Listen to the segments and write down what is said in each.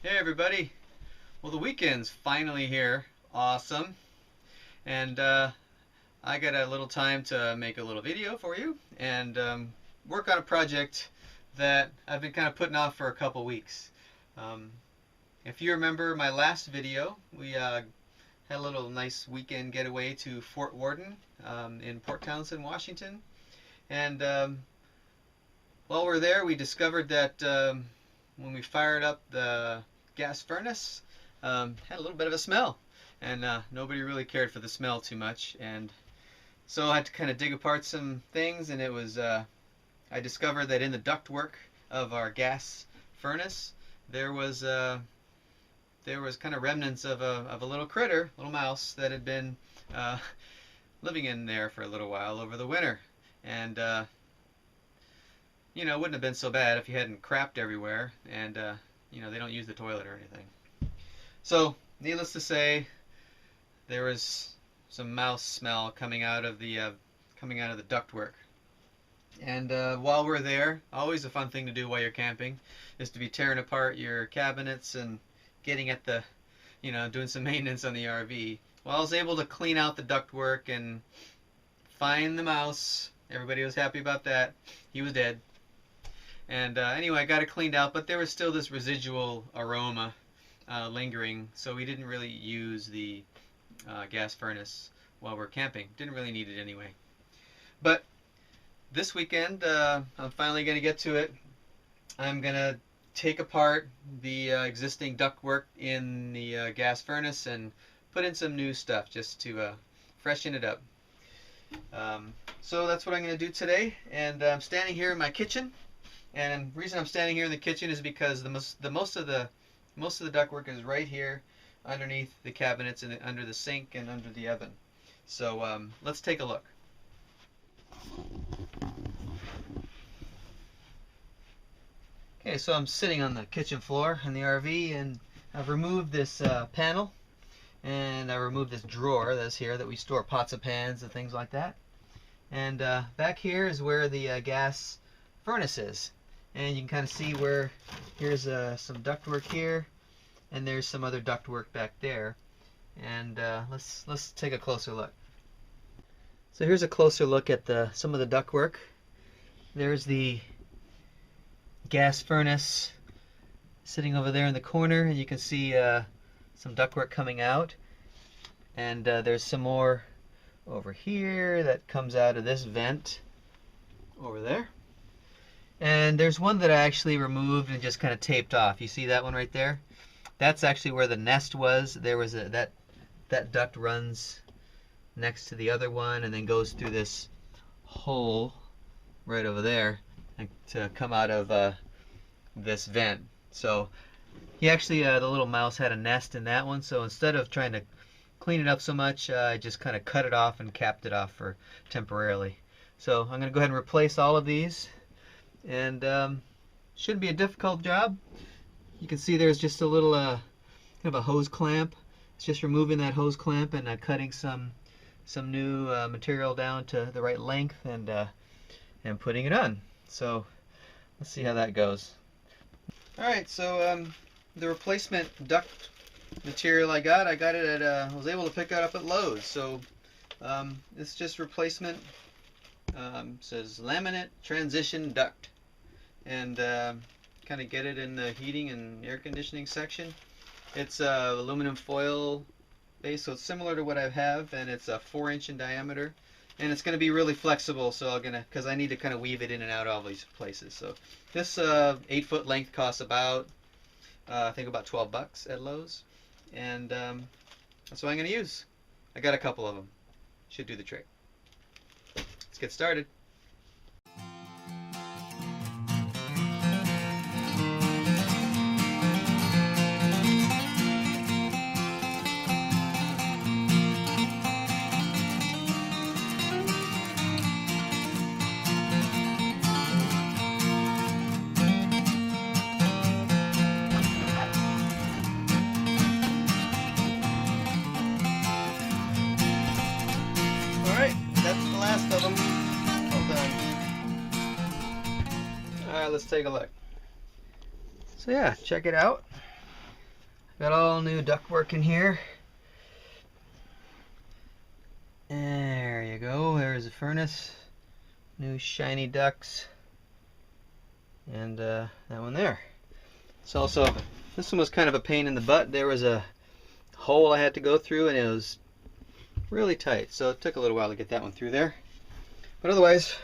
Hey everybody! Well, the weekend's finally here. Awesome. And I got a little time to make a little video for you and work on a project that I've been kind of putting off for a couple weeks. Um, if you remember my last video, we had a little nice weekend getaway to Fort Worden in Port Townsend, Washington. And while we're there, we discovered that when we fired up the gas furnace, had a little bit of a smell, and nobody really cared for the smell too much. And so I had to kind of dig apart some things, and it was I discovered that in the ductwork of our gas furnace there was kind of remnants of a little critter, little mouse that had been living in there for a little while over the winter. And it wouldn't have been so bad if you hadn't crapped everywhere, and they don't use the toilet or anything. So, needless to say, there was some mouse smell coming out of the ductwork. And while we're there, always a fun thing to do while you're camping is to be tearing apart your cabinets and getting at the, doing some maintenance on the RV. Well, I was able to clean out the ductwork and find the mouse. Everybody was happy about that. He was dead. And anyway, I got it cleaned out, but there was still this residual aroma lingering, so we didn't really use the gas furnace while we're camping. Didn't really need it anyway. But this weekend, I'm finally going to get to it. I'm going to take apart the existing ductwork in the gas furnace and put in some new stuff just to freshen it up. So that's what I'm going to do today, and I'm standing here in my kitchen. And the reason I'm standing here in the kitchen is because the most of the ductwork is right here underneath the cabinets and under the sink and under the oven. So let's take a look. Okay, so I'm sitting on the kitchen floor in the RV, and I've removed this panel, and I removed this drawer that's here that we store pots and pans and things like that. And back here is where the gas furnace is. And you can kind of see where here's some ductwork here, and there's some other ductwork back there. And let's take a closer look. So here's a closer look at some of the ductwork. There's the gas furnace sitting over there in the corner, and you can see some ductwork coming out. And there's some more over here that comes out of this vent over there. And there's one that I actually removed and just kind of taped off. You see that one right there? That's actually where the nest was. There was that duct runs next to the other one and then goes through this hole right over there to come out of this vent. So he actually, the little mouse had a nest in that one. So instead of trying to clean it up so much, I just kind of cut it off and capped it off for temporarily. So I'm going to go ahead and replace all of these. And shouldn't be a difficult job. You can see there's just a little kind of a hose clamp. It's just removing that hose clamp and cutting some new material down to the right length and putting it on. So let's see how that goes. Alright, so the replacement duct material I got it at I was able to pick it up at Lowe's. So it's just replacement. Says laminate transition duct, and kind of get it in the heating and air conditioning section. It's aluminum foil base, so it's similar to what I have, and it's a 4-inch in diameter, and it's going to be really flexible. So because I need to kind of weave it in and out of all these places. So this 8-foot length costs about I think about $12 at Lowe's, and that's what I'm going to use. I got a couple of them. Should do the trick. Let's get started. Alright, that's the last of them. All done. Alright, let's take a look. So yeah, check it out. Got all new ductwork in here. There you go. There's the furnace. New shiny ducts. And that one there. It's also, this one was kind of a pain in the butt. There was a hole I had to go through and it was really tight. So it took a little while to get that one through there. But otherwise,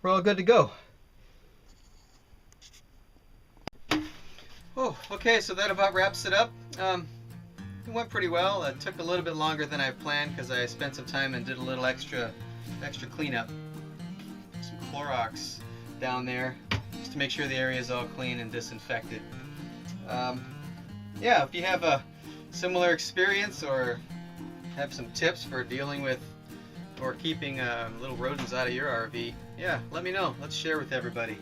we're all good to go. Oh, okay, so that about wraps it up. It went pretty well. It took a little bit longer than I planned because I spent some time and did a little extra cleanup. Some Clorox down there just to make sure the area is all clean and disinfected. Yeah, if you have a similar experience or have some tips for dealing with or keeping little rodents out of your RV, yeah, let me know. Let's share with everybody.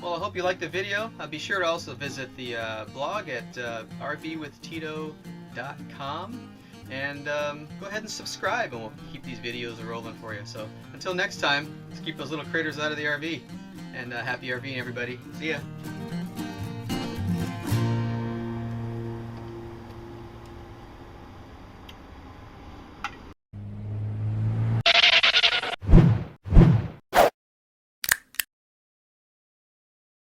Well, I hope you liked the video. Be sure to also visit the blog at rvwithtito.com and go ahead and subscribe and we'll keep these videos rolling for you. So until next time, let's keep those little critters out of the RV, and happy RVing everybody. See ya.